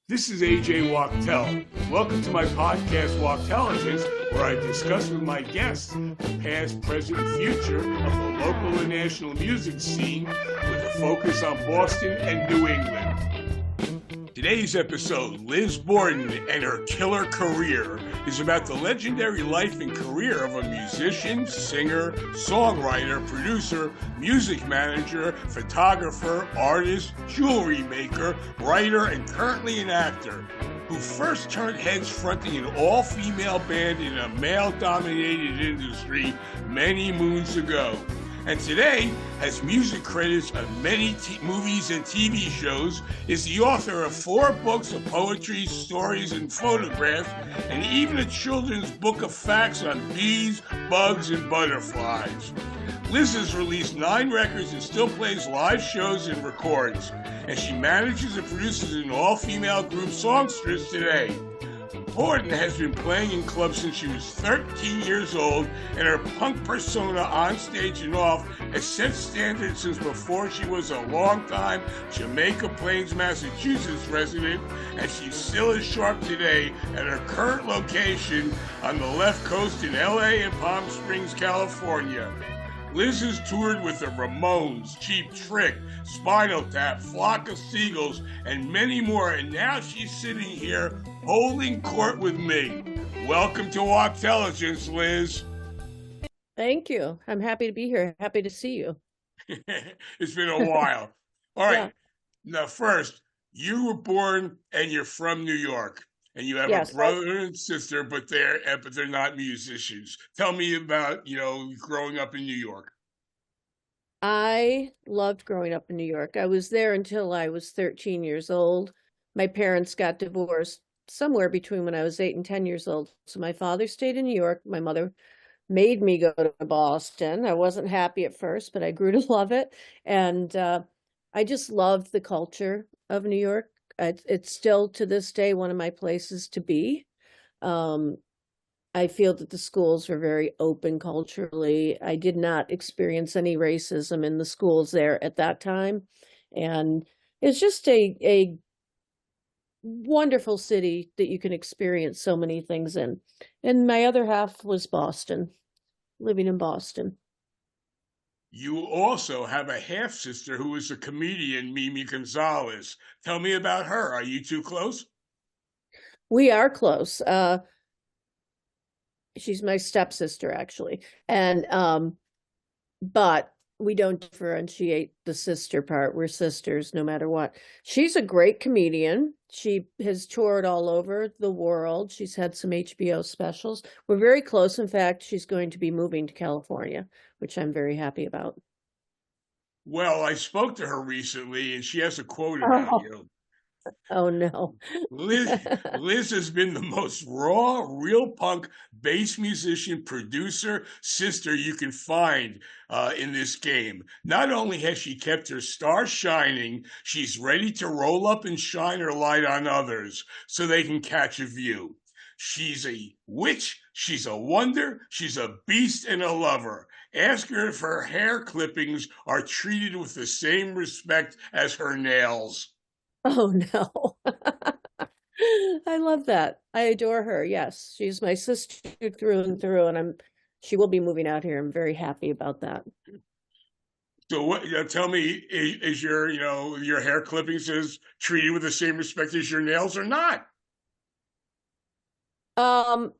This is AJ Wachtel. Welcome to my podcast, Wachtelligence, where I discuss with my guests the past, present, and future of the local and national music scene with a focus on Boston and New England. Today's episode, Liz Borden and her killer career, is about the legendary life and career of a musician, singer, songwriter, producer, music manager, photographer, artist, jewelry maker, writer, and currently an actor, who first turned heads fronting an all-female band in a male-dominated industry many moons ago. And today has music credits on many movies and TV shows, is the author of 4 books of poetry, stories, and photographs, and even a children's book of facts on bees, bugs, and butterflies. Liz has released 9 records and still plays live shows and records, and she manages and produces an all-female group songstress today. Borden has been playing in clubs since she was 13 years old, and her punk persona on stage and off has set standards since before she was a long-time Jamaica Plains, Massachusetts resident, and she still is sharp today at her current location on the left coast in LA and Palm Springs, California. Liz has toured with the Ramones, Cheap Trick, Spinal Tap, Flock of Seagulls, and many more, and now she's sitting here holding court with me. Welcome to Wachtelligence, Liz. Thank you. I'm happy to be here. Happy to see you. It's been a while. All right. Yeah. Now, first, you were born and you're from New York, and you have a brother and sister, but they're not musicians. Tell me about, growing up in New York. I loved growing up in New York. I was there until I was 13 years old. My parents got divorced somewhere between when I was 8 and 10 years old. So my father stayed in New York. My mother made me go to Boston. I wasn't happy at first, but I grew to love it. And I just loved the culture of New York. It's still to this day one of my places to be. I feel that the schools were very open culturally. I did not experience any racism in the schools there at that time. And it's just a wonderful city that you can experience so many things in. And my other half was Boston, living in Boston. You also have a half-sister who is a comedian, Mimi Gonzalez. Tell me about her. Are you two close? We are close. She's my stepsister, actually. And, but we don't differentiate the sister part. We're sisters no matter what. She's a great comedian. She has toured all over the world. She's had some HBO specials. We're very close. In fact, she's going to be moving to California, which I'm very happy about. Well, I spoke to her recently, and she has a quote about you. Oh, no. Liz has been the most raw, real punk bass musician, producer, sister you can find in this game. Not only has she kept her star shining, she's ready to roll up and shine her light on others so they can catch a view. She's a witch, she's a wonder, she's a beast and a lover. Ask her if her hair clippings are treated with the same respect as her nails. Oh, no. I love that. I adore her. Yes, she's my sister through and through, and she will be moving out here. I'm very happy about that. So what, tell me, is your hair clippings is treated with the same respect as your nails or not? I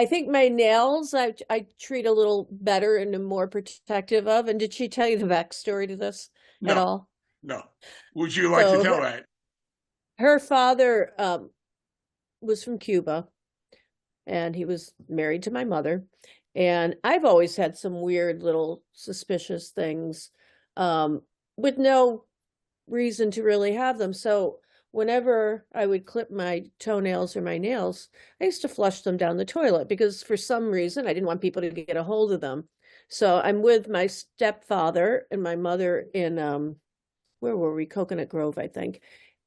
think my nails I treat a little better and am more protective of. And did she tell you the backstory to this at all? No. Would you like to tell that? Her father was from Cuba, and he was married to my mother. And I've always had some weird little suspicious things with no reason to really have them. So whenever I would clip my toenails or my nails, I used to flush them down the toilet because for some reason I didn't want people to get a hold of them. So I'm with my stepfather and my mother in where were we? Coconut Grove, I think.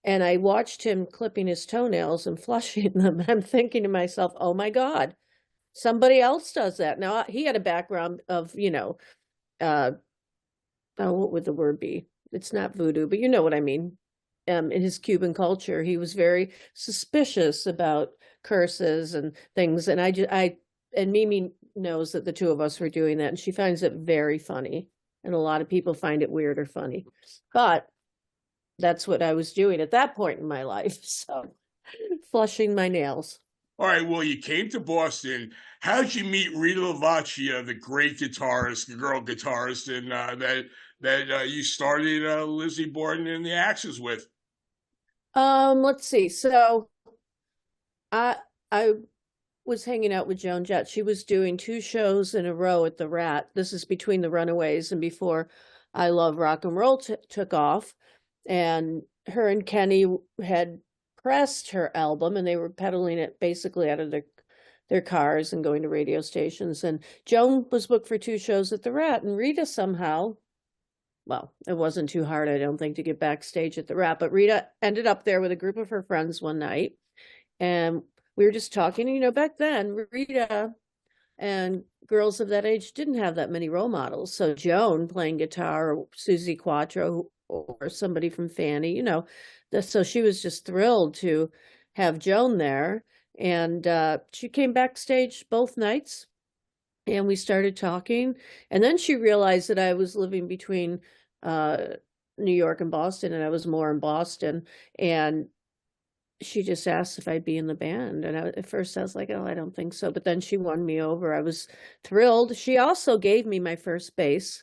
And I watched him clipping his toenails and flushing them. And I'm thinking to myself, oh my God, somebody else does that. Now, he had a background of, what would the word be? It's not voodoo, but you know what I mean. in his Cuban culture, he was very suspicious about curses and things. And and Mimi knows that the two of us were doing that, and she finds it very funny. And a lot of people find it weird or funny. But that's what I was doing at that point in my life. So flushing my nails. All right, well, you came to Boston. How'd you meet Rita Lavacchia, the great guitarist, the girl guitarist, and that you started Lizzie Borden and the Axes with? Let's see. So I was hanging out with Joan Jett. She was doing 2 shows in a row at the Rat. This is between the Runaways and before I Love Rock and Roll took off. And her and Kenny had pressed her album, and they were peddling it basically out of their cars and going to radio stations. And Joan was booked for 2 shows at the Rat, and Rita somehow, well, it wasn't too hard, I don't think, to get backstage at the Rat, but Rita ended up there with a group of her friends one night, and we were just talking. You know, back then, Rita and girls of that age didn't have that many role models. So Joan playing guitar, or Susie Quattro, or somebody from Fanny, you know, so she was just thrilled to have Joan there. And she came backstage both nights, and we started talking. And then she realized that I was living between New York and Boston, and I was more in Boston. And she just asked if I'd be in the band. And at first I was like, oh, I don't think so. But then she won me over. I was thrilled. She also gave me my first bass.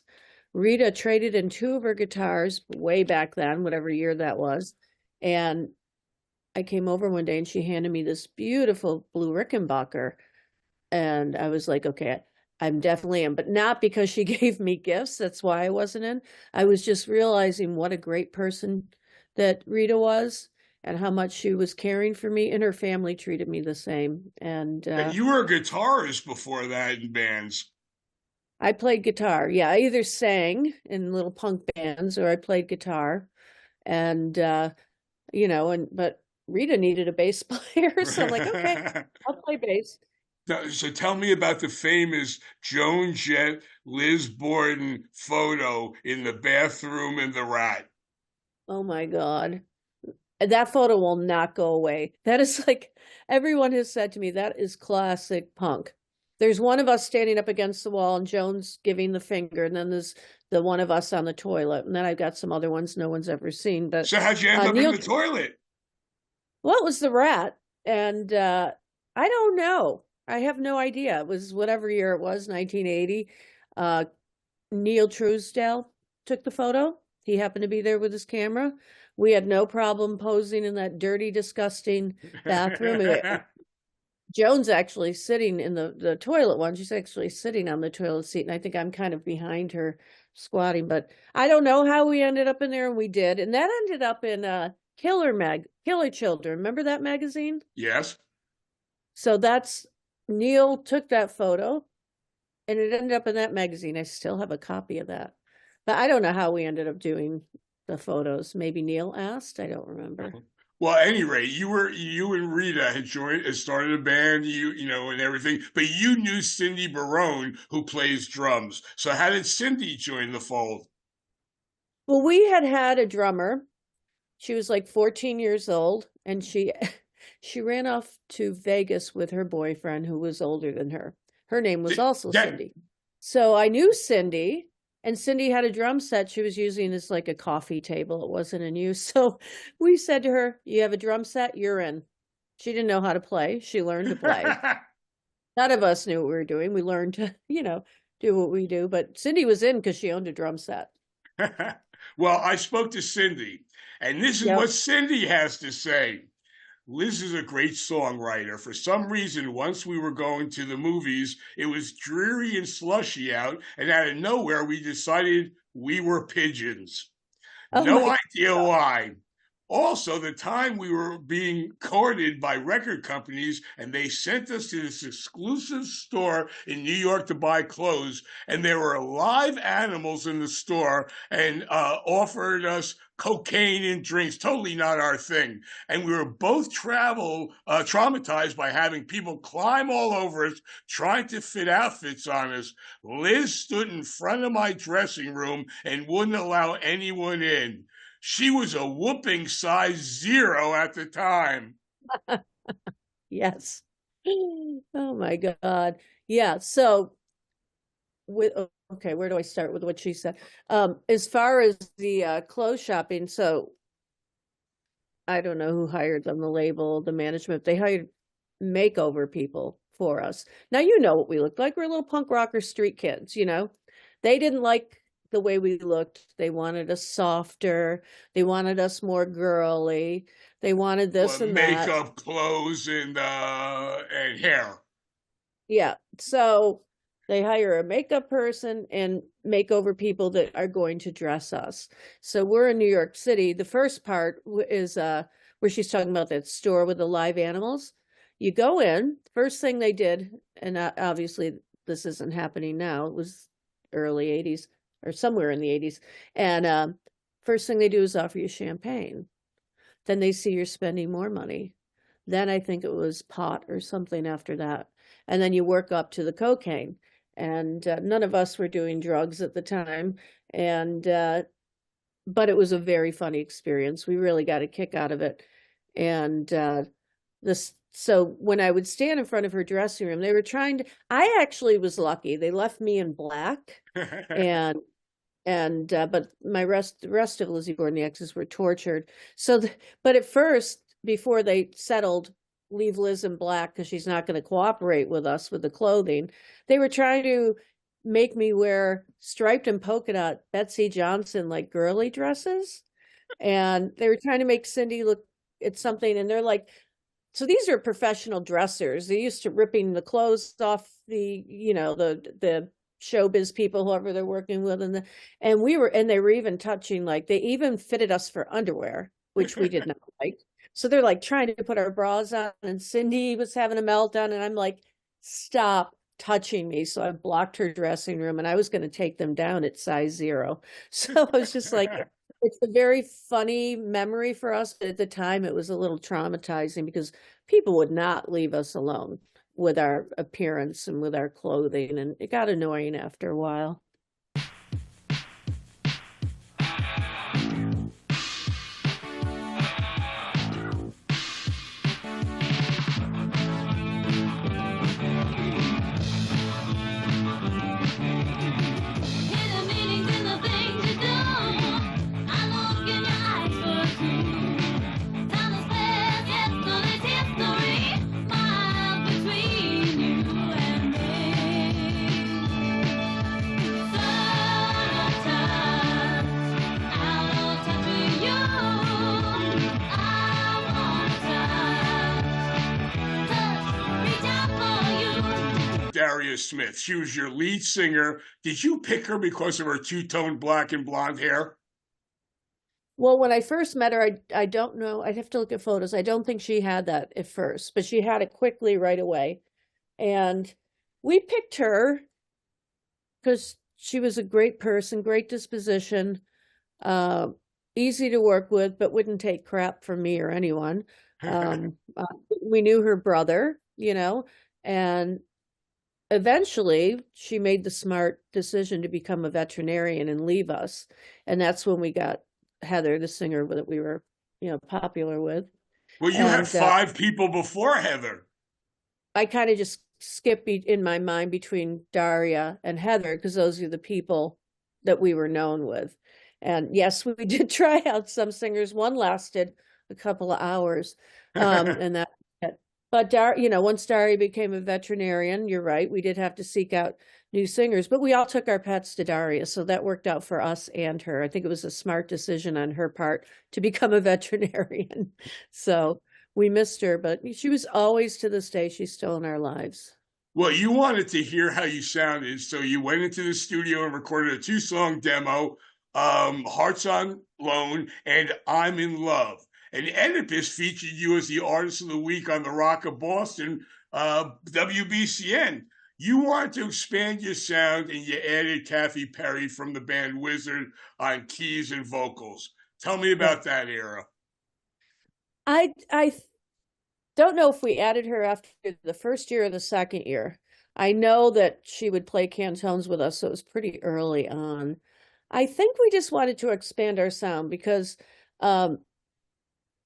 Rita traded in 2 of her guitars way back then, whatever year that was. And I came over one day and she handed me this beautiful blue Rickenbacker. And I was like, okay, I'm definitely in, but not because she gave me gifts. That's why I wasn't in. I was just realizing what a great person that Rita was, and how much she was caring for me, and her family treated me the same. And You were a guitarist before that in bands. I played guitar. Yeah, I either sang in little punk bands or I played guitar. And you know, but Rita needed a bass player, so I'm like, okay, I'll play bass. So tell me about the famous Joan Jett, Liz Borden photo in the bathroom in the Rat. Oh my God. That photo will not go away. That is like, everyone has said to me, that is classic punk. There's one of us standing up against the wall and Joan's giving the finger, and then there's the one of us on the toilet. And then I've got some other ones no one's ever seen. But So how'd you end up Neil, in the toilet? well, it was the Rat. And I don't know. I have no idea. It was whatever year it was, 1980. Neil Truesdale took the photo. He happened to be there with his camera. We had no problem posing in that dirty, disgusting bathroom. Joan's actually sitting in the toilet one. She's actually sitting on the toilet seat, and I think I'm kind of behind her squatting. But I don't know how we ended up in there, and we did. And that ended up in Killer Children. Remember that magazine? Yes. So Neil took that photo, and it ended up in that magazine. I still have a copy of that. But I don't know how we ended up doing the photos. Maybe Neil asked. I don't remember. Well, at any rate, you and Rita had started a band, you know, and everything, but you knew Cindy Barone, who plays drums. So how did Cindy join the fold? Well, we had a drummer. She was like 14 years old, and she ran off to Vegas with her boyfriend, who was older than her. Her name was also Cindy. So I knew Cindy. And Cindy had a drum set she was using as like a coffee table. It wasn't in use. So we said to her, you have a drum set, you're in. She didn't know how to play. She learned to play. None of us knew what we were doing. We learned to, you know, do what we do. But Cindy was in because she owned a drum set. Well, I spoke to Cindy, and this is what Cindy has to say. Liz is a great songwriter. For some reason, once we were going to the movies, it was dreary and slushy out, and out of nowhere, we decided we were pigeons. No idea why. Also, the time we were being courted by record companies, and they sent us to this exclusive store in New York to buy clothes, and there were live animals in the store and offered us cocaine and drinks. Totally not our thing. And we were both traumatized by having people climb all over us, trying to fit outfits on us. Liz stood in front of my dressing room and wouldn't allow anyone in. she was a whooping size 0 at the time. Yes. Oh my God. Yeah. So with okay, where do I start with what she said? As far as the clothes shopping, so I don't know who hired them, the label, the management. They hired makeover people for us. Now you know what we looked like. We're little punk rocker street kids, you know. They didn't like the way we looked. They wanted us softer. They wanted us more girly. They wanted this What, and that. makeup, clothes, and hair. Yeah. So they hire a makeup person and makeover people that are going to dress us. So we're in New York City. The first part is where she's talking about that store with the live animals. You go in, first thing they did, and obviously this isn't happening now. It was early 80s or somewhere in the 80s. And first thing they do is offer you champagne. Then they see you're spending more money. Then I think it was pot or something after that. And then you work up to the cocaine. And none of us were doing drugs at the time. And, but it was a very funny experience. We really got a kick out of it. And so when I would stand in front of her dressing room, they were trying to, I actually was lucky. They left me in black and but the rest of Lizzie Borden, the exes were tortured. So but at first, before they settled leave Liz in black because she's not going to cooperate with us with the clothing, they were trying to make me wear striped and polka dot Betsy Johnson like girly dresses, and they were trying to make Cindy look at something, and they're like, so these are professional dressers. They're used to ripping the clothes off the, you know, the showbiz people, whoever they're working with, and they were even touching, like they even fitted us for underwear, which we did not like. So they're like trying to put our bras on, and Cindy was having a meltdown, and I'm like, stop touching me. So I blocked her dressing room, and I was going to take them down at size 0. So I was just like, it's a very funny memory for us. But at the time, it was a little traumatizing because people would not leave us alone with our appearance and with our clothing, and it got annoying after a while. Darius Smith. She was your lead singer. Did you pick her because of her two-tone black and blonde hair? Well, when I first met her, I don't know. I'd have to look at photos. I don't think she had that at first, but she had it quickly right away. And we picked her because she was a great person, great disposition, easy to work with, but wouldn't take crap from me or anyone. We knew her brother, you know, and eventually she made the smart decision to become a veterinarian and leave us. And that's when we got Heather, the singer that we were, you know, popular with. Well, you had 5 people before Heather. I kind of just skip in my mind between Daria and Heather because those are the people that we were known with. And yes, we did try out some singers. One lasted a couple of hours, and that. But you know, once Daria became a veterinarian, you're right, we did have to seek out new singers. But we all took our pets to Daria, so that worked out for us and her. I think it was a smart decision on her part to become a veterinarian. So we missed her, but she was always, to this day, she's still in our lives. Well, you wanted to hear how you sounded, so you went into the studio and recorded a 2-song demo, Hearts on Loan and I'm in Love. And Oedipus featured you as the Artist of the Week on the Rock of Boston, WBCN. You wanted to expand your sound, and you added Kathy Perry from the band Wizard on keys and vocals. Tell me about that era. I don't know if we added her after the first year or the second year. I know that she would play cantones with us, so it was pretty early on. I think we just wanted to expand our sound because um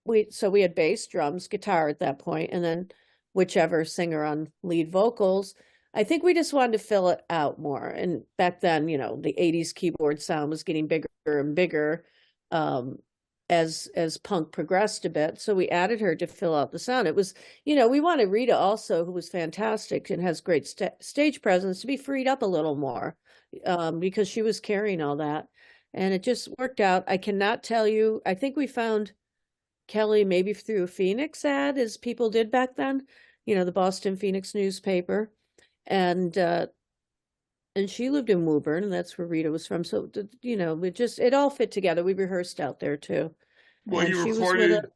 we had bass, drums, guitar at that point, and then whichever singer on lead vocals. I think we just wanted to fill it out more. And back then, the 80s keyboard sound was getting bigger and bigger as punk progressed a bit. So we added her to fill out the sound. It was, we wanted Rita also, who was fantastic and has great stage presence, to be freed up a little more because she was carrying all that. And it just worked out. I cannot tell you. I think we found Kelly maybe through a Phoenix ad, as people did back then, the Boston Phoenix newspaper. And she lived in Woburn, and that's where Rita was from. So, it all fit together. We rehearsed out there too. Well, And she was with us.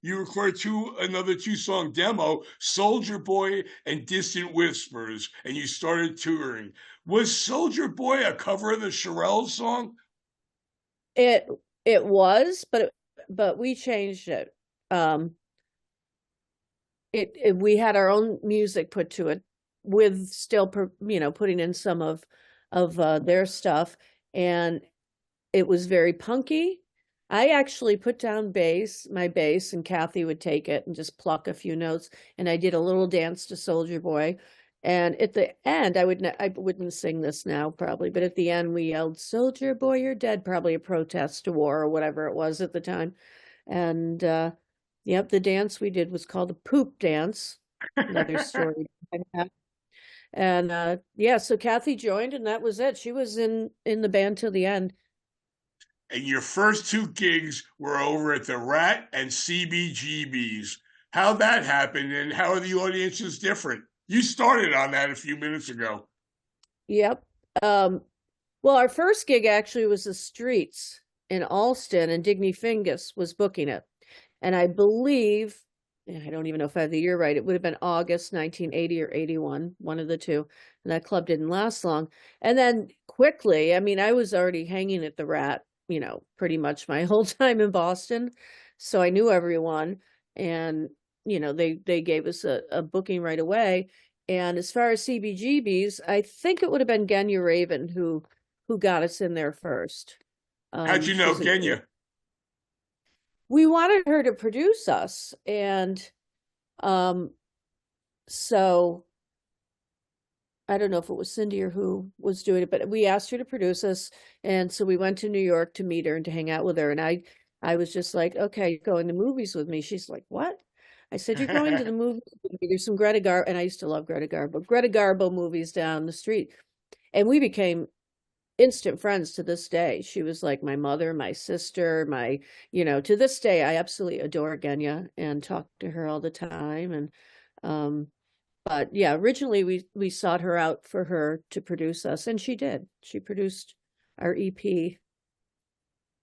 you recorded another two-song demo, Soldier Boy and Distant Whispers, and you started touring. Was Soldier Boy a cover of the Shirelles song? It was, but we changed it. We had our own music put to it, with still putting in some of their stuff, and it was very punky. I actually put down my bass, and Kathy would take it and just pluck a few notes, and I did a little dance to Soldier Boy. And at the end, I wouldn't sing this now probably, but at the end we yelled, "Soldier Boy, you're dead," probably a protest to war or whatever it was at the time. And yep, the dance we did was called the poop dance. Another story. And yeah, so Kathy joined, and that was it. She was in the band till the end. And your first two gigs were over at the Rat and CBGB's. How'd that happen, and how are the audiences different? You started on that a few minutes ago. Yep. Well, our first gig actually was the Streets in Alston, and Digny Fingus was booking it. And I believe, I don't even know if I have the year right, it would have been August 1980 or 81, one of the two. And that club didn't last long. And then quickly, I was already hanging at the Rat, pretty much my whole time in Boston. So I knew everyone. And, they gave us a booking right away. And as far as CBGB's, I think it would have been Genya Raven who got us in there first. How'd you know Genya? We wanted her to produce us, and so I don't know if it was Cindy or who was doing it, but we asked her to produce us, and so we went to New York to meet her and to hang out with her. And I was just like, "Okay, you're going to movies with me." She's like, "What?" I said, "You're going to the movies with me. There's some Greta Garbo," and I used to love Greta Garbo movies down the street, and we became instant friends to this day. She was like my mother, my sister, to this day, I absolutely adore Genya and talk to her all the time. And but yeah, originally we sought her out for her to produce us, and she did. She produced our EP.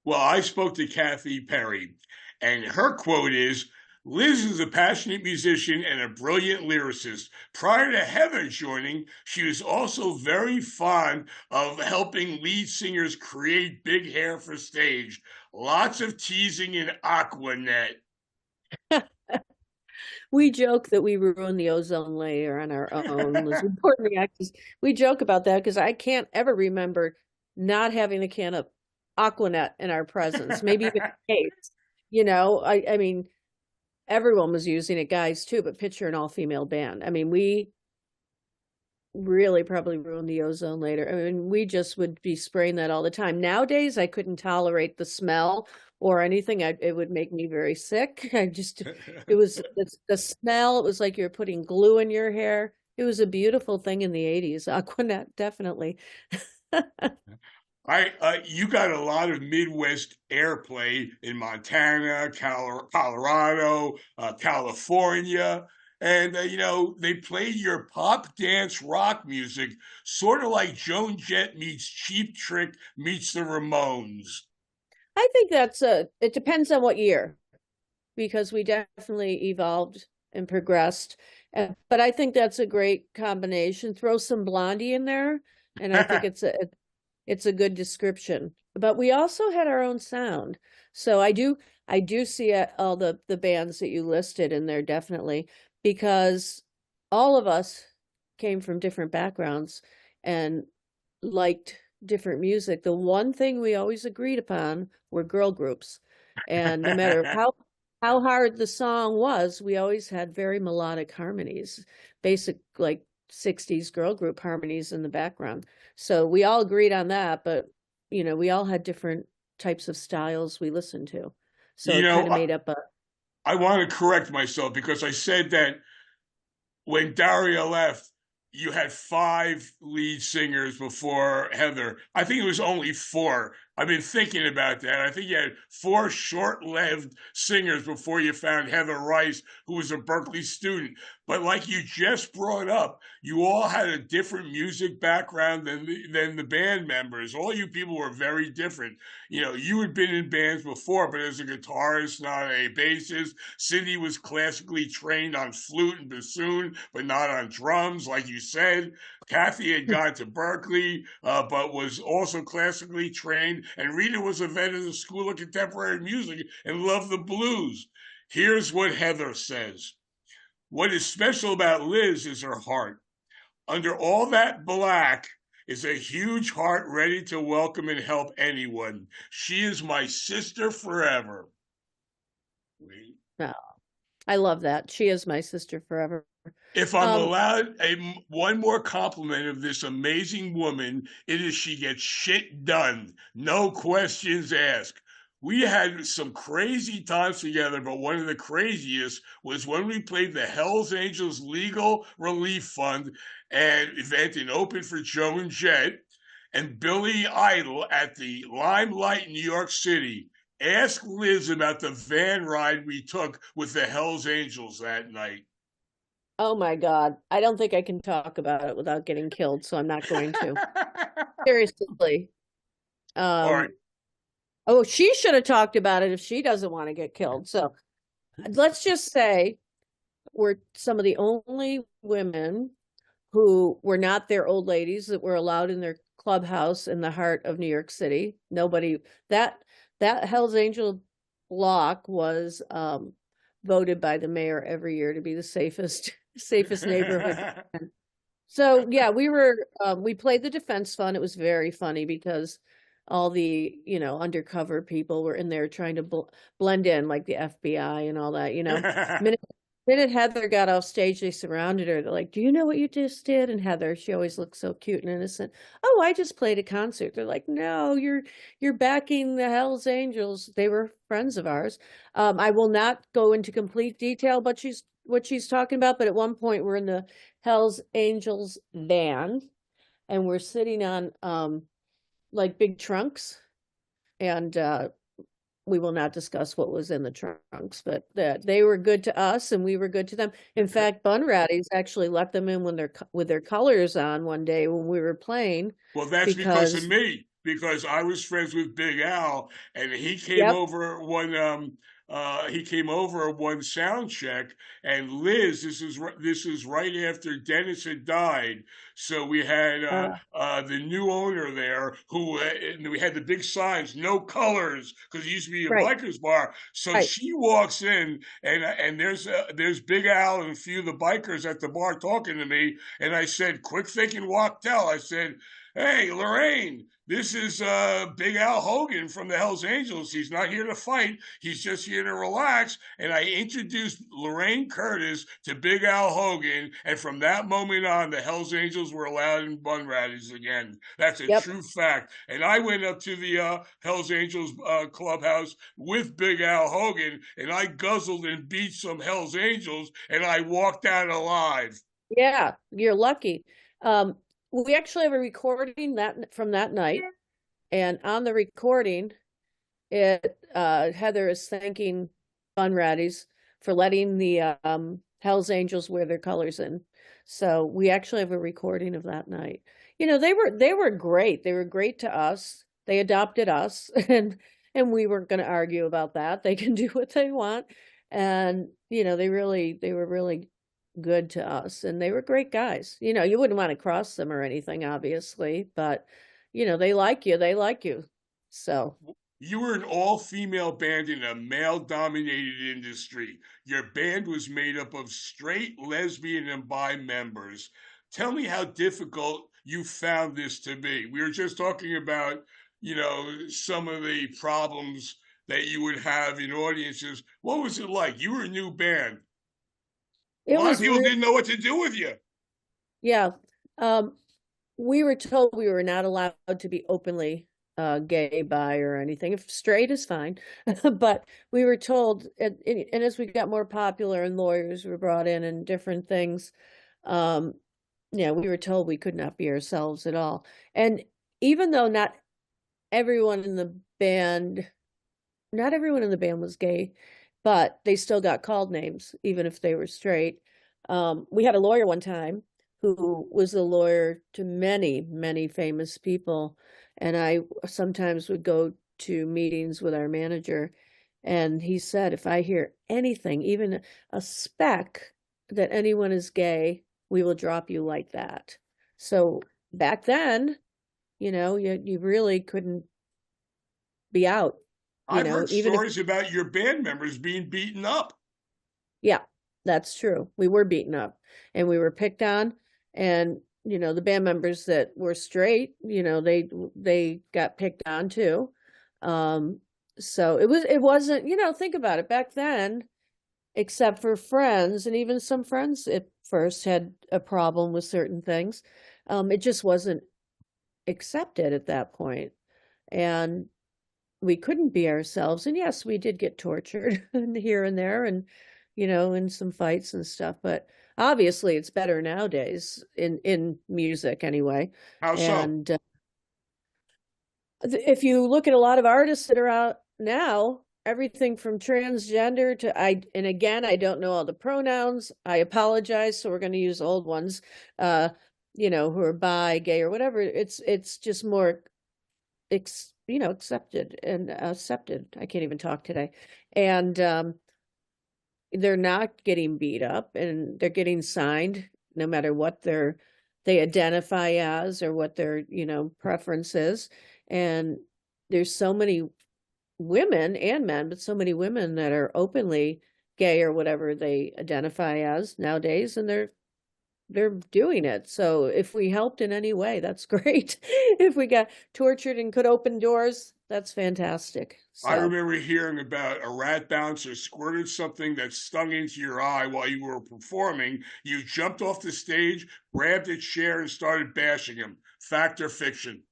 Well, I spoke to Kathy Perry, and her quote is, "Liz is a passionate musician and a brilliant lyricist. Prior to Heather joining, she was also very fond of helping lead singers create big hair for stage. Lots of teasing in Aquanet." We joke that we ruined the ozone layer on our own. Liz Borden actors. We joke about that because I can't ever remember not having a can of Aquanet in our presence. Maybe even case. I mean, everyone was using it, guys too, but picture an all-female band. We really probably ruined the ozone layer. We just would be spraying that all the time. Nowadays, I couldn't tolerate the smell or anything. It would make me very sick. It was the smell. It was like you're putting glue in your hair. It was a beautiful thing in the 80s. Aquanet, definitely. You got a lot of Midwest airplay in Montana, Colorado, California, and they played your pop, dance, rock music, sort of like Joan Jett meets Cheap Trick meets the Ramones. I think it depends on what year, because we definitely evolved and progressed. But I think that's a great combination. Throw some Blondie in there, and I think it's a good description. But we also had our own sound. So I do see all the bands that you listed in there, definitely, because all of us came from different backgrounds and liked different music, the one thing we always agreed upon were girl groups. And no matter how hard the song was, we always had very melodic harmonies, basic like 60s girl group harmonies in the background. So we all agreed on that, but we all had different types of styles we listened to. So You it kind know, of made up a I want to correct myself because I said that when Daria left, you had 5 lead singers before Heather. I think it was only 4. I've been thinking about that. I think you had 4 short-lived singers before you found Heather Rice, who was a Berkeley student. But like you just brought up, you all had a different music background than the band members. All you people were very different. You had been in bands before, but as a guitarist, not a bassist. Cindy was classically trained on flute and bassoon, but not on drums, like you said. Kathy had gone to Berkeley, but was also classically trained. And Rita was a vet of the School of Contemporary Music and loved the blues. Here's what Heather says. What is special about Liz is her heart. Under all that black is a huge heart ready to welcome and help anyone. She is my sister forever. no. I love that. She is my sister forever. If I'm Um, allowed one more compliment of this amazing woman, it is she gets shit done. No questions asked. We had some crazy times together, but one of the craziest was when we played the Hells Angels Legal Relief Fund and event in Open for Joe and Jet and Billy Idol at the Limelight in New York City. Ask Liz about the van ride we took with the Hells Angels that night. oh my God. I don't think I can talk about it without getting killed, so I'm not going to. Seriously. All right. Um, oh, she should have talked about it if she doesn't want to get killed. So let's just say we're some of the only women who were not their old ladies that were allowed in their clubhouse in the heart of New York City. Nobody that Hell's Angel block was voted by the mayor every year to be the safest neighborhood. So yeah, we played the defense fund. It was very funny because all the undercover people were in there trying to blend in, like the FBI and all that. Minute Heather got off stage, they surrounded her. They're like, "Do you know what you just did?" And Heather, she always looks so cute and innocent. "Oh, I just played a concert." They're like, "No, you're backing the Hells Angels." They were friends of ours. I will not go into complete detail, but what she's talking about. But at one point, we're in the Hells Angels van, and we're sitting on like big trunks, and we will not discuss what was in the trunks, but that they were good to us and we were good to them. In fact, Bunratty's actually let them in when with their colors on one day when we were playing Well, that's because of because, me, because I was friends with Big Al, and yep, he came over one sound check, and Liz, this is right after Dennis had died, so we had uh, the new owner there who and we had the big signs, no colors, because it used to be a right, bikers bar. So right. she walks in, and there's Big Al and a few of the bikers at the bar talking to me, and I said, "Quick thinking, Wachtel." I said, "Hey, Lorraine, this is Big Al Hogan from the Hells Angels. He's not here to fight. He's just here to relax." And I introduced Lorraine Curtis to Big Al Hogan. And from that moment on, the Hells Angels were allowed in Bunratty's again. That's a Yep. true fact. And I went up to the Hells Angels clubhouse with Big Al Hogan, and I guzzled and beat some Hells Angels, and I walked out alive. Yeah, you're lucky. We actually have a recording from that night, and on the recording, Heather is thanking Bunratty's for letting the Hells Angels wear their colors in. So we actually have a recording of that night. They were great. They were great to us. They adopted us, and we weren't going to argue about that. They can do what they want, and they were really good to us, and they were great guys. You wouldn't want to cross them or anything, obviously, but they like you. They like you. So. You were an all-female band in a male-dominated industry. Your band was made up of straight, lesbian, and bi members. Tell me how difficult you found this to be? We were just talking about, some of the problems that you would have in audiences. What was it like? You were a new band. A It lot of was people real, didn't know what to do with you. yeah. Um, we were told we were not allowed to be openly gay, bi, or anything. If straight is fine, but we were told, and as we got more popular and lawyers were brought in and different things, um, yeah, we were told we could not be ourselves at all. And even though everyone in the band, not everyone in the band was gay, but they still got called names, even if they were straight. We had a lawyer one time who was a lawyer to many, many famous people. And I sometimes would go to meetings with our manager, and he said, if I hear anything, even a speck that anyone is gay, we will drop you like that. So back then, you really couldn't be out, I've heard even if, stories about your band members being beaten up. yeah, that's true. We were beaten up and we were picked on. And, the band members that were straight, they got picked on too. So it wasn't, think about it back then, except for friends, and even some friends at first had a problem with certain things. It just wasn't accepted at that point. And we couldn't be ourselves. And yes, we did get tortured here and there, and in some fights and stuff, but obviously it's better nowadays in music anyway. How so? And if you look at a lot of artists that are out now, everything from transgender to and again, I don't know all the pronouns, I apologize, so we're going to use old ones, who are bi, gay, or whatever. It's just more accepted and accepted. I can't even talk today. And they're not getting beat up, and they're getting signed no matter what they identify as or what their, preference is. And there's so many women and men, but so many women that are openly gay or whatever they identify as nowadays, and they're doing it. So if we helped in any way, that's great. If we got tortured and could open doors, that's fantastic. I So remember hearing about a rat bouncer squirted something that stung into your eye while you were performing. You jumped off the stage, grabbed a chair, and started bashing him. Fact or fiction?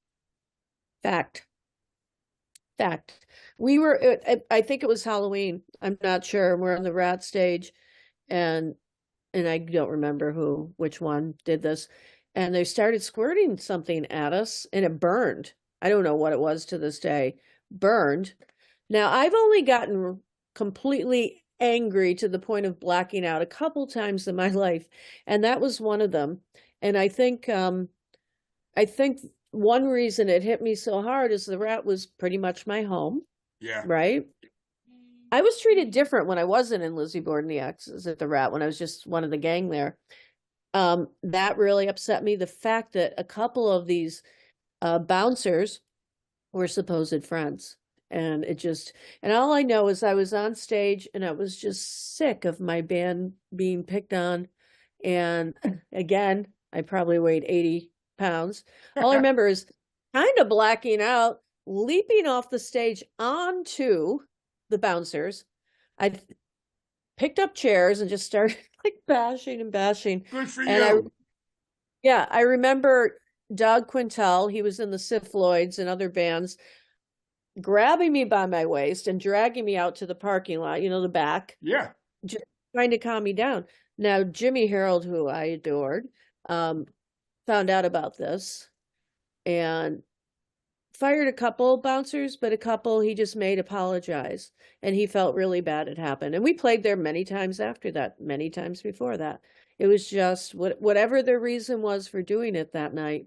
fact. Fact. We were, I think it was Halloween. I'm not sure. We're on the rat stage, and I don't remember which one did this. And they started squirting something at us, and it burned. I don't know what it was to this day. Burned. Now, I've only gotten completely angry to the point of blacking out a couple times in my life, and that was one of them. And I think one reason it hit me so hard is the rat was pretty much my home, Yeah. right? I was treated different when I wasn't in Lizzie Borden the X's at the rat, when I was just one of the gang there. That really upset me. The fact that a couple of these bouncers were supposed friends. And and all I know is I was on stage and I was just sick of my band being picked on. And again, I probably weighed 80 pounds. All I remember is kind of blacking out, leaping off the stage onto the bouncers. I picked up chairs and just started like bashing and bashing. Good for And you. I remember Doug Quintel, he was in the Syphiloids and other bands, grabbing me by my waist and dragging me out to the parking lot, the back, Yeah. just trying to calm me down. Now, Jimmy Harold, who I adored, found out about this and fired a couple bouncers, but a couple he just made apologize. And he felt really bad it happened. And we played there many times after that, many times before that. It was just whatever the reason was for doing it that night.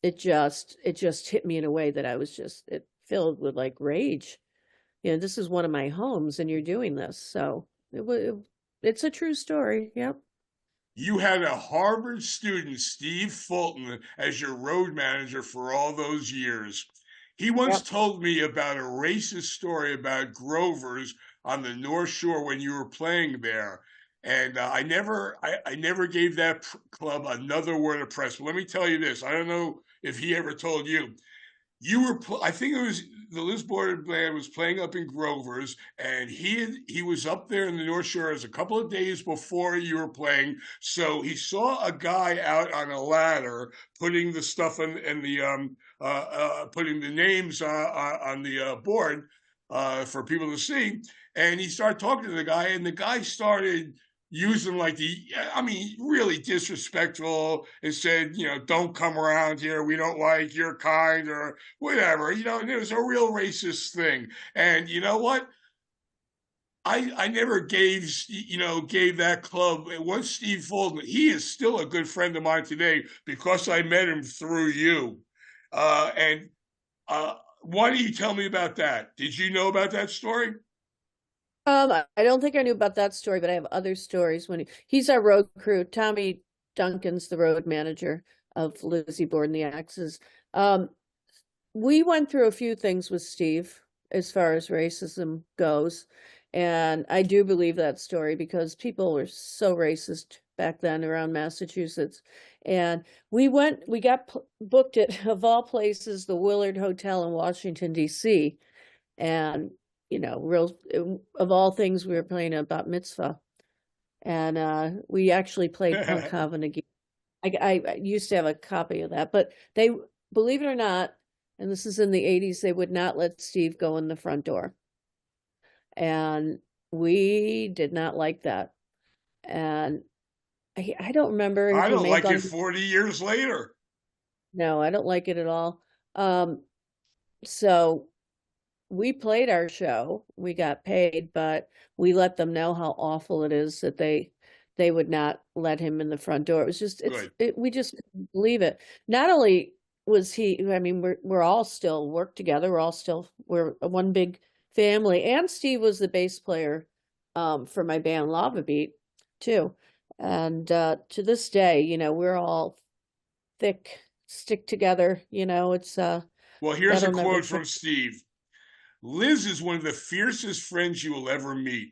It just hit me in a way that it filled with like rage. This is one of my homes and you're doing this. So it's a true story. Yep. You had a Harvard student, Steve Fulton, as your road manager for all those years. He once Yep. told me about a racist story about Grover's on the North Shore when you were playing there. and I never gave that club another word of press. But let me tell you this: I don't know if he ever told you. You were, I think it was the Liz Borden band was playing up in Grover's, and he was up there in the North Shore as a couple of days before you were playing. So he saw a guy out on a ladder putting the stuff in the putting the names on the board for people to see, and he started talking to the guy, and the guy started using like I mean, really disrespectful, and said, don't come around here. We don't like your kind, or whatever. And it was a real racist thing. And you know what? I never gave that club. Once Steve Fulton, he is still a good friend of mine today because I met him through you. And why don't you tell me about that? Did you know about that story? I don't think I knew about that story, but I have other stories. He's our road crew. Tommy Duncan's the road manager of Lizzie Borden the Axes. We went through a few things with Steve as far as racism goes, and I do believe that story because people were so racist back then around Massachusetts. And we got booked at, of all places, the Willard Hotel in Washington, D.C., and of all things, we were playing a bat mitzvah, and we actually played Punk Covenant. I used to have a copy of that, but they, believe it or not, and this is in the 80s, they would not let Steve go in the front door, and we did not like that. And I don't remember if I he don't may have like gone. it 40 years later. No, I don't like it at all. So we played our show, we got paid, but we let them know how awful it is that they would not let him in the front door. It was just Good. we just couldn't believe it. Not only was he, I mean, we're all still work together, we're one big family, and Steve was the bass player for my band Lava Beat too. And to this day, we're all stick together, it's Well, here's a that'll never quote change. from Steve. Liz is one of the fiercest friends you will ever meet.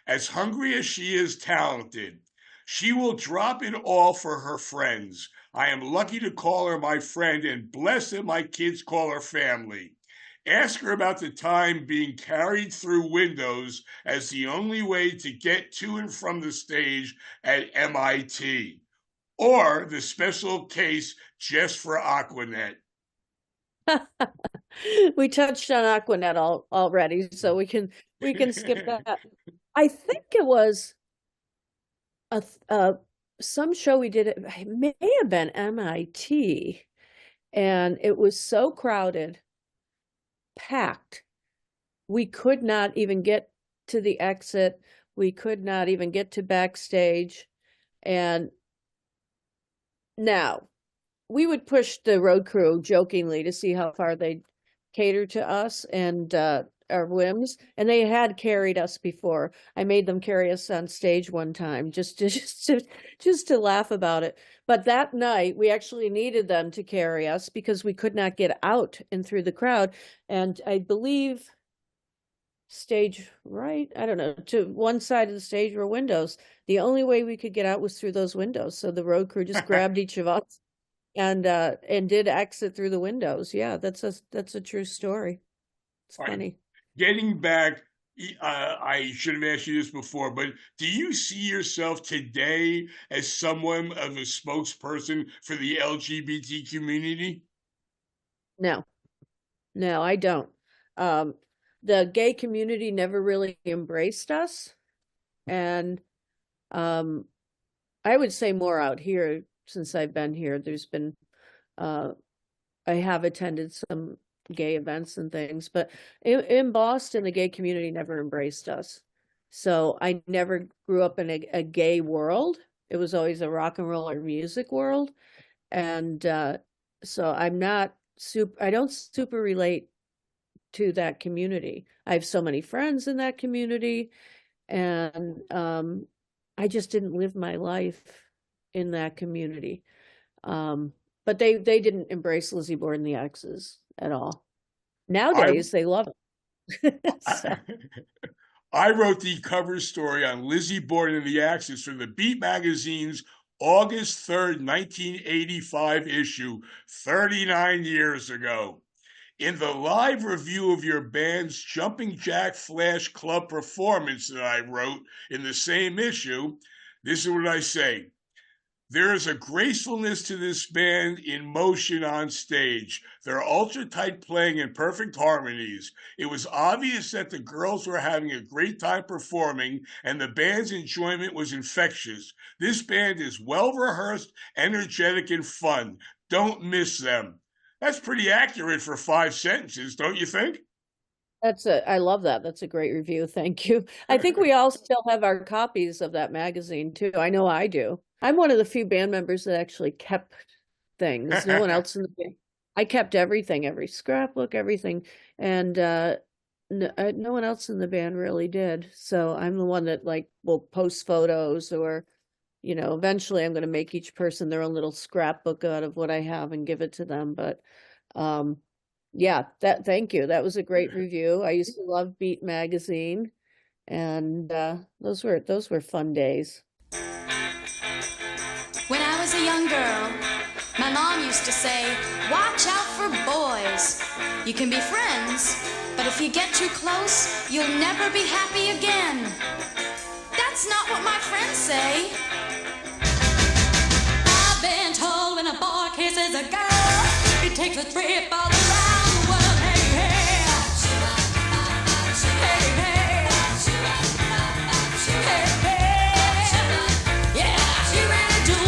As hungry as she is talented, she will drop it all for her friends. I am lucky to call her my friend and blessed that my kids call her family. Ask her about the time being carried through windows as the only way to get to and from the stage at MIT, or the special case just for Aquanet. We touched on Aquanet already, so we can skip that. I think it was some show we did. It may have been MIT, and it was so crowded, packed. We could not even get to the exit. We could not even get to backstage. And now we would push the road crew jokingly to see how far they'd cater to us and our whims. And they had carried us before. I made them carry us on stage one time just to laugh about it. But that night we actually needed them to carry us because we could not get out and through the crowd. And I believe stage right, I don't know, to one side of the stage were windows. The only way we could get out was through those windows. So the road crew just grabbed each of us and did exit through the windows. Yeah, that's a true story. It's All right, funny. getting back, I should have asked you this before, but do you see yourself today as someone of a spokesperson for the LGBT community? No, I don't. The gay community never really embraced us, and I would say more out here since I've been here. There's been I have attended some gay events and things, but in Boston, the gay community never embraced us. So I never grew up in a gay world. It was always a rock and roll or music world. And so I don't super relate to that community. I have so many friends in that community, and I just didn't live my life in that community. But they didn't embrace Lizzie Borden the X's at all. I Nowadays they love it. So, I wrote the cover story on Lizzie Borden and the Axis for the Beat magazine's August 3rd, 1985 issue, 39 years ago. In the live review of your band's Jumping Jack Flash Club performance that I wrote in the same issue, this is what I say. There is a gracefulness to this band in motion on stage. Their ultra-tight playing and perfect harmonies. It was obvious that the girls were having a great time performing, and the band's enjoyment was infectious. This band is well-rehearsed, energetic, and fun. Don't miss them. That's pretty accurate for 5 sentences, don't you think? I love that. That's a great review. Thank you. I think we all still have our copies of that magazine too. I know I do. I'm one of the few band members that actually kept things. No one else in the band. I kept everything, every scrapbook, everything. And no one else in the band really did. So I'm the one that like will post photos or, eventually I'm going to make each person their own little scrapbook out of what I have and give it to them. But yeah, thank you. That was a great review. I used to love Beat magazine, and those were fun days. When I was a young girl, my mom used to say, "Watch out for boys. You can be friends, but if you get too close, you'll never be happy again." That's not what my friends say. I've been told when a boy kisses a girl, he takes a trip all around the world. Hey, hey. Hey, hey. Hey, hey. Yeah, you really do.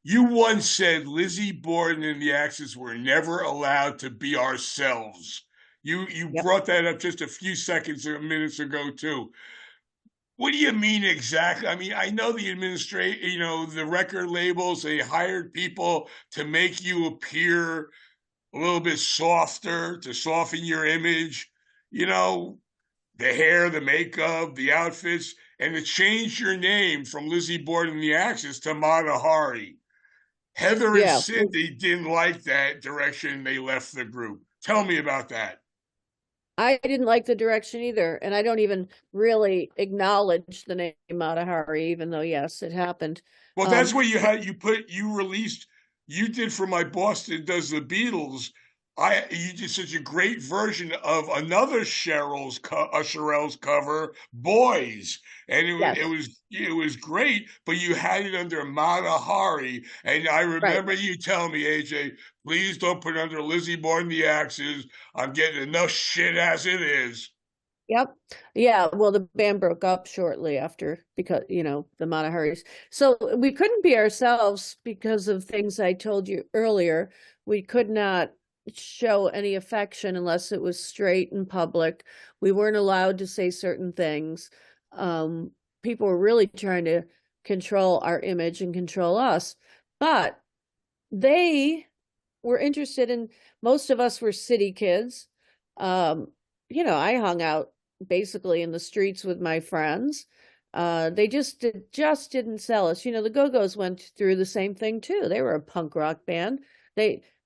You once said Lizzie Borden and the Axis were never allowed to be ourselves. You Yep. brought that up just a few seconds or minutes ago too. What do you mean exactly? I mean, I know the the record labels, they hired people to make you appear a little bit softer, to soften your image, the hair, the makeup, the outfits, and to change your name from Lizzie Borden and the Axis to Mata Hari. Heather and Yeah. Cindy didn't like that direction. They left the group. Tell me about that. I didn't like the direction either, and I don't even really acknowledge the name Matahari, even though yes, it happened. Well, that's what you did for my Boston Does the Beatles. You did such a great version of another Cheryl's cover, Boys, and Yes. it was great. But you had it under Mata Hari, and I remember you telling me, AJ, please don't put under Lizzie Borden the Axes. I'm getting enough shit as it is. Yep. Yeah. Well, the band broke up shortly after because, the Mataharis. So we couldn't be ourselves because of things I told you earlier. We could not show any affection unless it was straight in public. We weren't allowed to say certain things. People were really trying to control our image and control us. But they were interested in, most of us were city kids. I hung out basically in the streets with my friends. They just didn't sell us. The Go-Go's went through the same thing too. They were a punk rock band.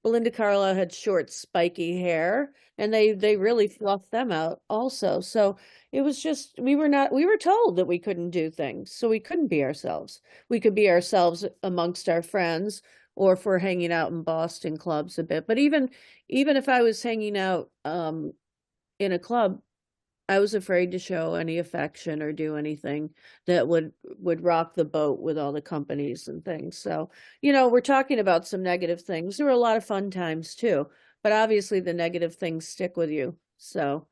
Belinda Carlisle had short, spiky hair, and they really fluffed them out also. So it was just we were told that we couldn't do things, so we couldn't be ourselves. We could be ourselves amongst our friends, or if we're hanging out in Boston clubs a bit. But even if I was hanging out in a club, I was afraid to show any affection or do anything that would rock the boat with all the companies and things. So, we're talking about some negative things. There were a lot of fun times too, but obviously the negative things stick with you. So,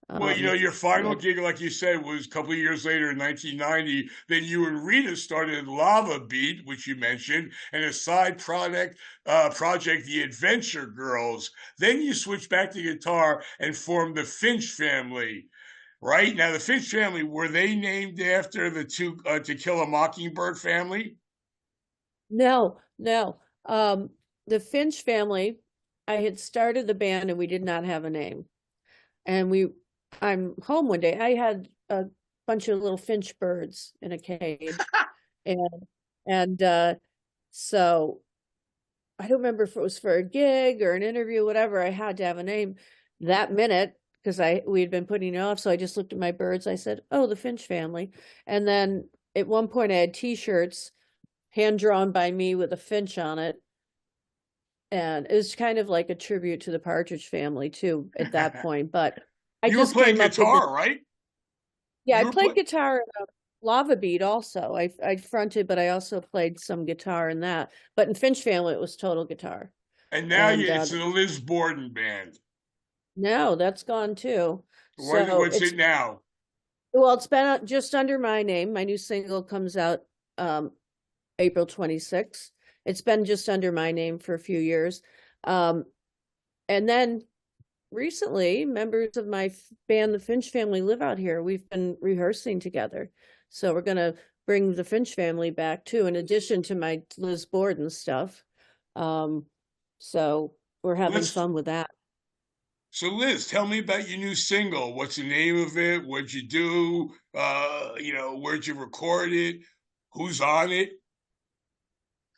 Well, your final yeah. gig, like you said, was a couple of years later in 1990. Then you and Rita started Lava Beat, which you mentioned, and a side project, The Adventure Girls. Then you switched back to guitar and formed the Finch family. Right? Now, the Finch family, were they named after the two To Kill a Mockingbird family? No. The Finch family, I had started the band and we did not have a name. And I'm home one day. I had a bunch of little finch birds in a cage. and so I don't remember if it was for a gig or an interview, whatever. I had to have a name that minute because we had been putting it off. So I just looked at my birds. I said, "Oh, the Finch family." And then at one point, I had T-shirts hand drawn by me with a finch on it, and it was kind of like a tribute to the Partridge Family too at that point. But I You were just playing came up with guitar, right? yeah, I You were played guitar in Lava Beat also. I fronted, but I also played some guitar in that. But in Finch Family, it was total guitar. and now And it's the Liz Borden band. no, that's gone too. So What's it now? well, it's been just under my name. My new single comes out April 26th. It's been just under my name for a few years. And then recently, members of my band, the Finch Family, live out here. We've been rehearsing together. So we're going to bring the Finch Family back too, in addition to my Liz Borden stuff. So we're having fun with that. So Liz, tell me about your new single. What's the name of it? What'd you do? Where'd you record it? Who's on it?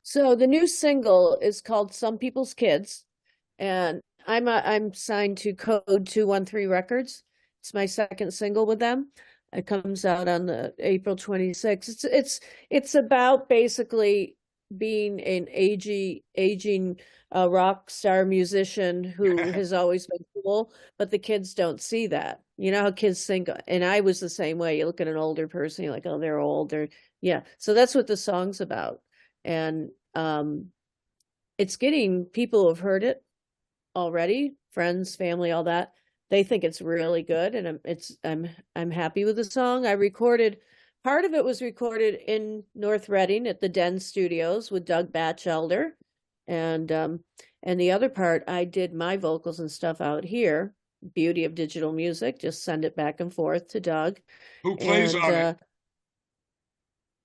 So the new single is called Some People's Kids, and I'm signed to Code 213 Records. It's my second single with them. It comes out on the April 26th. It's about basically being an aging rock star musician who has always been cool, but the kids don't see that. You know how kids think, and I was the same way. You look at an older person, you're like, oh, they're old. Yeah. So that's what the song's about. And it's getting people who have heard it already, friends, family, all that. They think it's really good, and I'm happy with the song. Part of it was recorded in North Reading at the Den Studios with Doug Batchelder, and the other part I did my vocals and stuff out here. Beauty of digital music. Just send it back and forth to Doug. Who plays on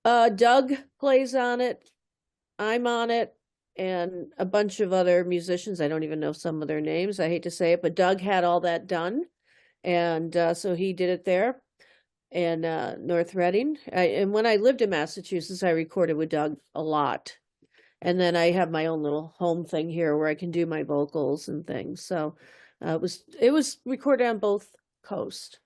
it? Doug plays on it. I'm on it, and a bunch of other musicians. I don't even know some of their names. I hate to say it, but Doug had all that done. And so he did it there in North Reading. And when I lived in Massachusetts, I recorded with Doug a lot. And then I have my own little home thing here where I can do my vocals and things. So it was recorded on both coasts.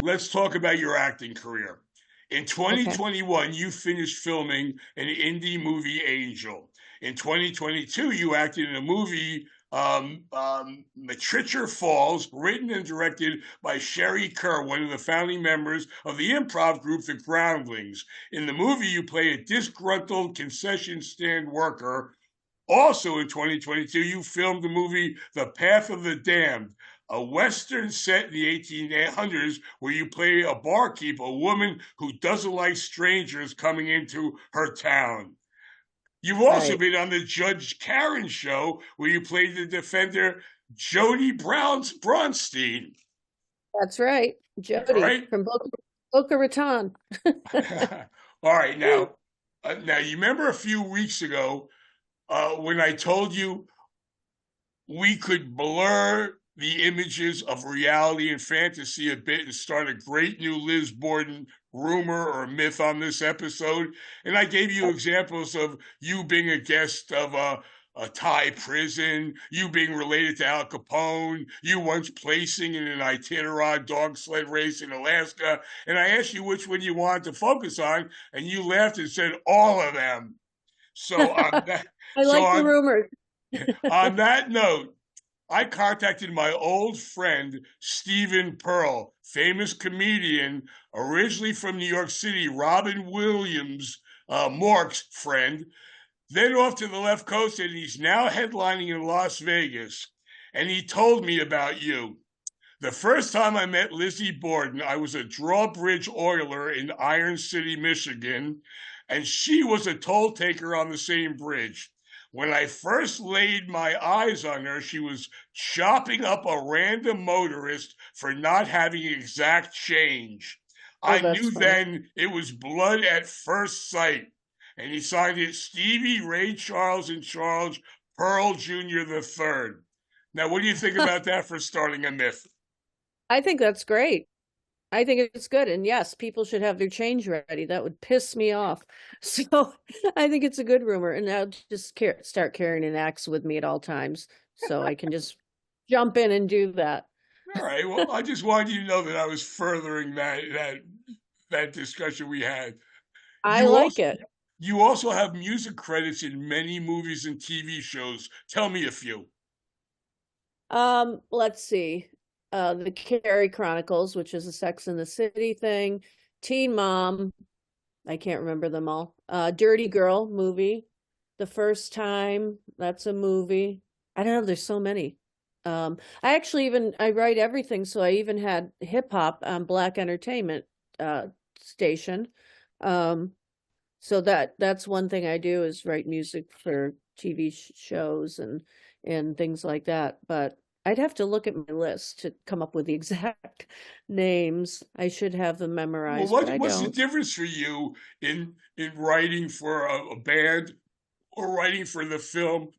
Let's talk about your acting career. In 2021, you finished filming an indie movie, Angel. In 2022, you acted in a movie, Matriture Falls, written and directed by Sherry Kerr, one of the founding members of the improv group The Groundlings. In the movie, you play a disgruntled concession stand worker. Also in 2022, you filmed the movie The Path of the Damned, a Western set in the 1800s where you play a barkeep, a woman who doesn't like strangers coming into her town. You've also been on the Judge Karen show where you played the defender Jody Bronstein. That's right. Jody from Boca Raton. All right. Now you remember a few weeks ago when I told you we could blur the images of reality and fantasy a bit and start a great new Liz Borden rumor or myth on this episode. And I gave you examples of you being a guest of a Thai prison, you being related to Al Capone, you once placing in an Iditarod dog sled race in Alaska, and I asked you which one you wanted to focus on, and you laughed and said all of them. So on that, I so like the on rumors. on that note, I contacted my old friend, Stephen Pearl, famous comedian, originally from New York City, Robin Williams, Mork's friend, then off to the left coast, and he's now headlining in Las Vegas. And he told me about you. The first time I met Lizzie Borden, I was a drawbridge oiler in Iron City, Michigan, and she was a toll taker on the same bridge. When I first laid my eyes on her, she was chopping up a random motorist for not having exact change. Oh, I that's knew funny. then it was blood at first sight. And he signed it Stevie Ray Charles and Charles Pearl Jr. III. Now, what do you think about that for starting a myth? I think that's great. I think it's good. And yes, people should have their change ready. That would piss me off. So I think it's a good rumor. And I'll just start carrying an axe with me at all times. So I can just jump in and do that. All right. Well, I just wanted you to know that I was furthering that discussion we had. I You like also it. you also have music credits in many movies and TV shows. Tell me a few. Let's see. The Carrie Chronicles, which is a Sex and the City thing. Teen Mom. I can't remember them all. Dirty Girl movie. The First Time. That's a movie. I don't know. There's so many. I actually I write everything. So I even had hip hop on Black Entertainment station. So that's one thing I do is write music for TV shows and things like that. But I'd have to look at my list to come up with the exact names. I should have them Well, memorized, but I what's the don't. difference for you in writing for a band or writing for the film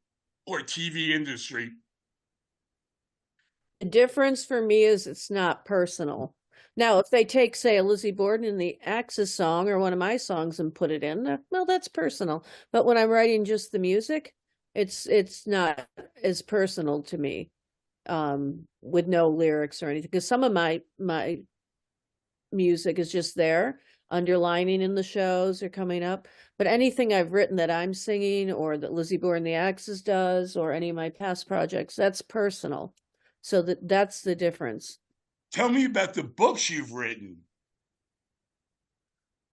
or TV industry? The difference for me is it's not personal. Now, if they take, say, a Lizzie Borden in the Axis song or one of my songs and put it in, well, that's personal. But when I'm writing just the music, it's not as personal to me, with no lyrics or anything. Because some of my music is just there, underlining in the shows or coming up. But anything I've written that I'm singing or that Lizzie Borden the Axis does or any of my past projects, that's personal. So that's the difference. Tell me about the books you've written.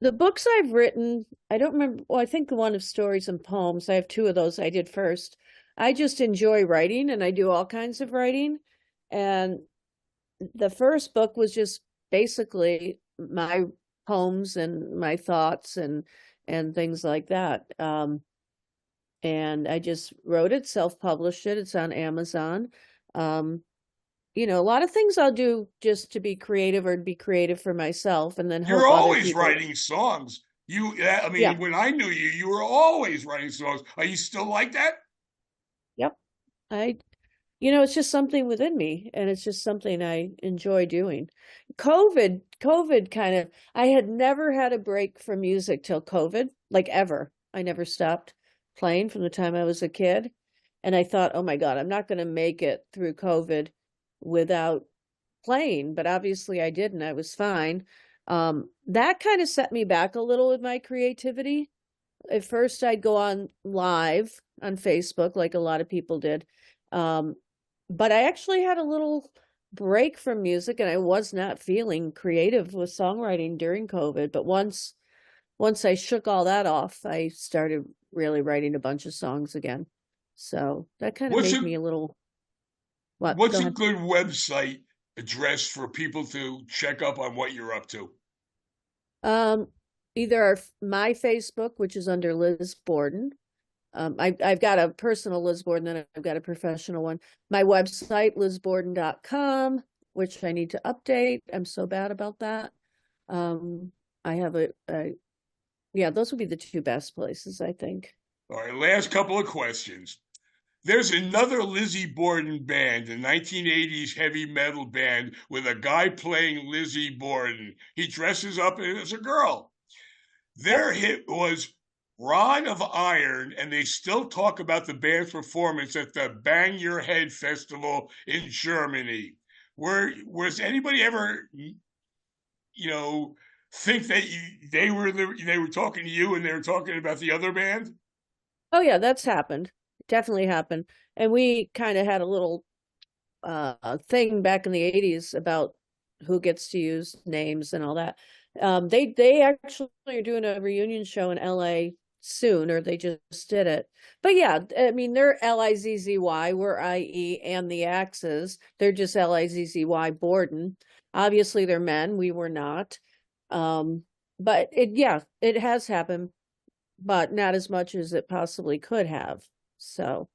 The books I've written, I don't remember. Well, I think the one of stories and poems, I have two of those I did first. I just enjoy writing and I do all kinds of writing. And the first book was just basically my poems and my thoughts and things like that. And I just wrote it, self-published it. It's on Amazon. A lot of things I'll do just to be creative or be creative for myself and then help You're other always people. writing songs. I mean, Yeah. when I knew you, you were always writing songs. Are you still like that? Yep. It's just something within me and it's just something I enjoy doing. COVID I had never had a break from music till COVID, like ever. I never stopped playing from the time I was a kid. And I thought, oh my God, I'm not going to make it through COVID without playing, but obviously I didn't. I was fine. That kind of set me back a little with my creativity. At first, I'd go on live on Facebook, like a lot of people did. But I actually had a little break from music, and I was not feeling creative with songwriting during COVID. But once I shook all that off, I started really writing a bunch of songs again. So that kind of What's made a me a little. What? what's Go a ahead. good website address for people to check up on what you're up to? Either my Facebook, which is under Liz Borden. I've got a personal Liz Borden, and I've got a professional one. My website, lizborden.com, which I need to update. I'm so bad about that. I have yeah, those would be the two best places, I think. All right, last couple of questions. There's another Lizzie Borden band, a 1980s heavy metal band with a guy playing Lizzie Borden. He dresses up as a girl. Their hit was Rod of Iron, and they still talk about the band's performance at the Bang Your Head Festival in Germany. Was anybody ever, think that they were talking to you and they were talking about the other band? Oh yeah, that's happened. Definitely happened. And we kind of had a little thing back in the 80s about who gets to use names and all that. They actually are doing a reunion show in LA soon, or they just did it. But yeah, I mean, they're Lizzy, we're IE and the Axes. They're just Lizzy Borden. Obviously, they're men. We were not. But it has happened, but not as much as it possibly could have. So,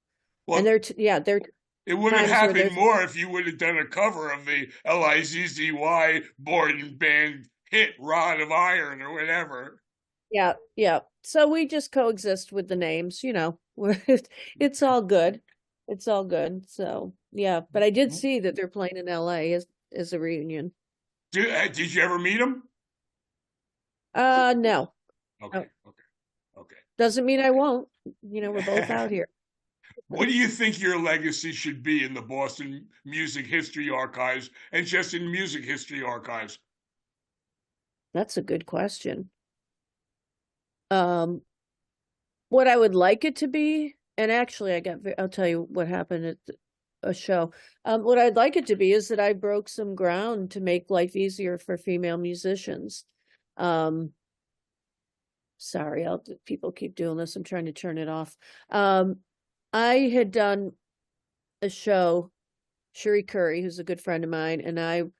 and Well, they're it would have times where happened there's more if you would have done a cover of the Lizzy Borden band hit Rod of Iron or whatever. yeah. So we just coexist with the names, it's all good. It's all good. So yeah, but I did see that they're playing in LA as a reunion. Did you ever meet them? No. Okay, okay. Doesn't mean I won't. We're both out here. What do you think your legacy should be in the Boston Music History Archives and just in music history archives? That's a good question. What I would like it to be, and actually I'll tell you what happened at a show. What I'd like it to be is that I broke some ground to make life easier for female musicians. Sorry, people keep doing this. I'm trying to turn it off. I had done a show, Cherie Curry, who's a good friend of mine, and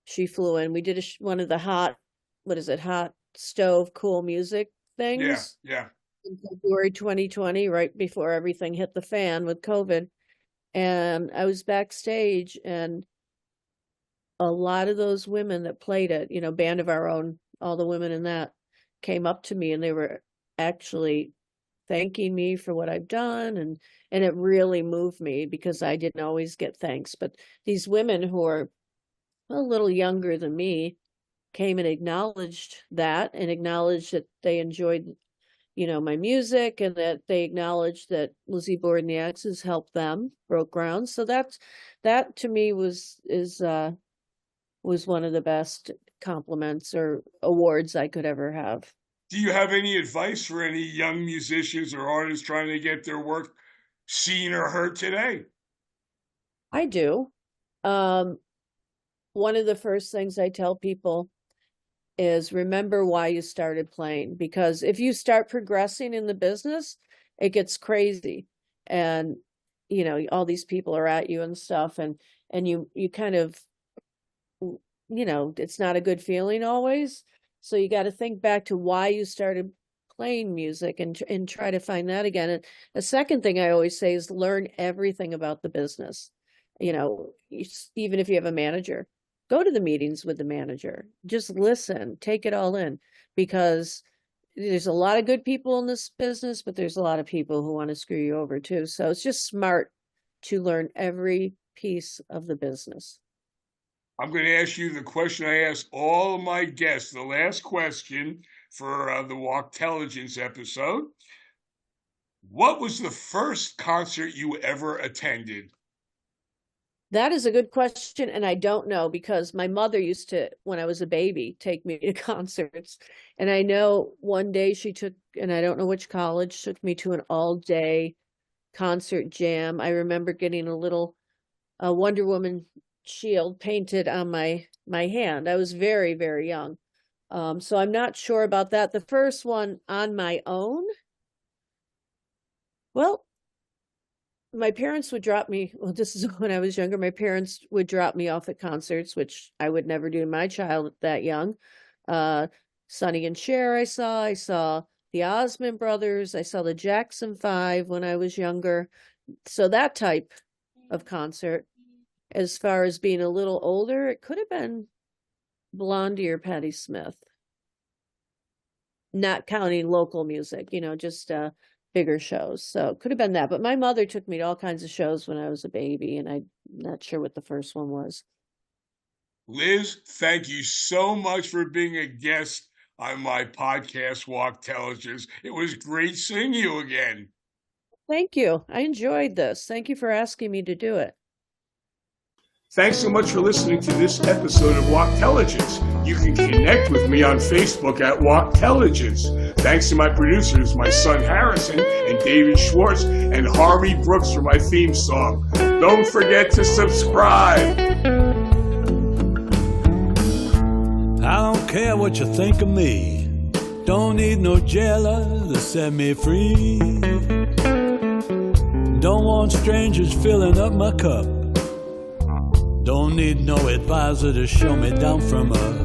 she flew in. We did one of the hot stove cool music things. Yeah. In February 2020, right before everything hit the fan with COVID. And I was backstage, and a lot of those women that played it, Band of Our Own, all the women in that came up to me, and they were actually thanking me for what I've done. And it really moved me because I didn't always get thanks. But these women who are a little younger than me came and acknowledged that, and acknowledged that they enjoyed my music, and that they acknowledged that Lizzie Borden the Axes helped them, broke ground. So that to me was one of the best compliments or awards I could ever have. Do you have any advice for any young musicians or artists trying to get their work seen or heard today? I do. One of the first things I tell people is remember why you started playing, because if you start progressing in the business, it gets crazy, and all these people are at you and stuff, and you kind of, it's not a good feeling always. So you got to think back to why you started playing music and try to find that again. And the second thing I always say is learn everything about the business. Even if you have a manager, go to the meetings with the manager. Just listen, take it all in, because there's a lot of good people in this business, but there's a lot of people who want to screw you over too. So it's just smart to learn every piece of the business. I'm going to ask you the question I ask all of my guests, the last question for the Wachtelligence episode. What was the first concert you ever attended? That is a good question, and I don't know, because my mother used to, when I was a baby, take me to concerts. And I know one day she took, and I don't know which college, took me to an all-day concert jam. I remember getting a little Wonder Woman shield painted on my hand. I was very, very young. So I'm not sure about that. The first one on my own, well, my parents would drop me. Well, this is when I was younger. My parents would drop me off at concerts, which I would never do to my child that young. Sonny and Cher I saw the Osmond Brothers. I saw the Jackson 5 when I was younger. So that type of concert. As far as being a little older, it could have been Blondie or Patti Smith. Not counting local music, just bigger shows. So it could have been that. But my mother took me to all kinds of shows when I was a baby, and I'm not sure what the first one was. Liz, thank you so much for being a guest on my podcast, Wachtelligence. It was great seeing you again. Thank you. I enjoyed this. Thank you for asking me to do it. Thanks so much for listening to this episode of Wachtelligence. You can connect with me on Facebook at Wachtelligence. Thanks to my producers, my son Harrison and David Schwartz, and Harvey Brooks for my theme song. Don't forget to subscribe. I don't care what you think of me. Don't need no jailer to set me free. Don't want strangers filling up my cup. Don't need no advisor to show me down from up.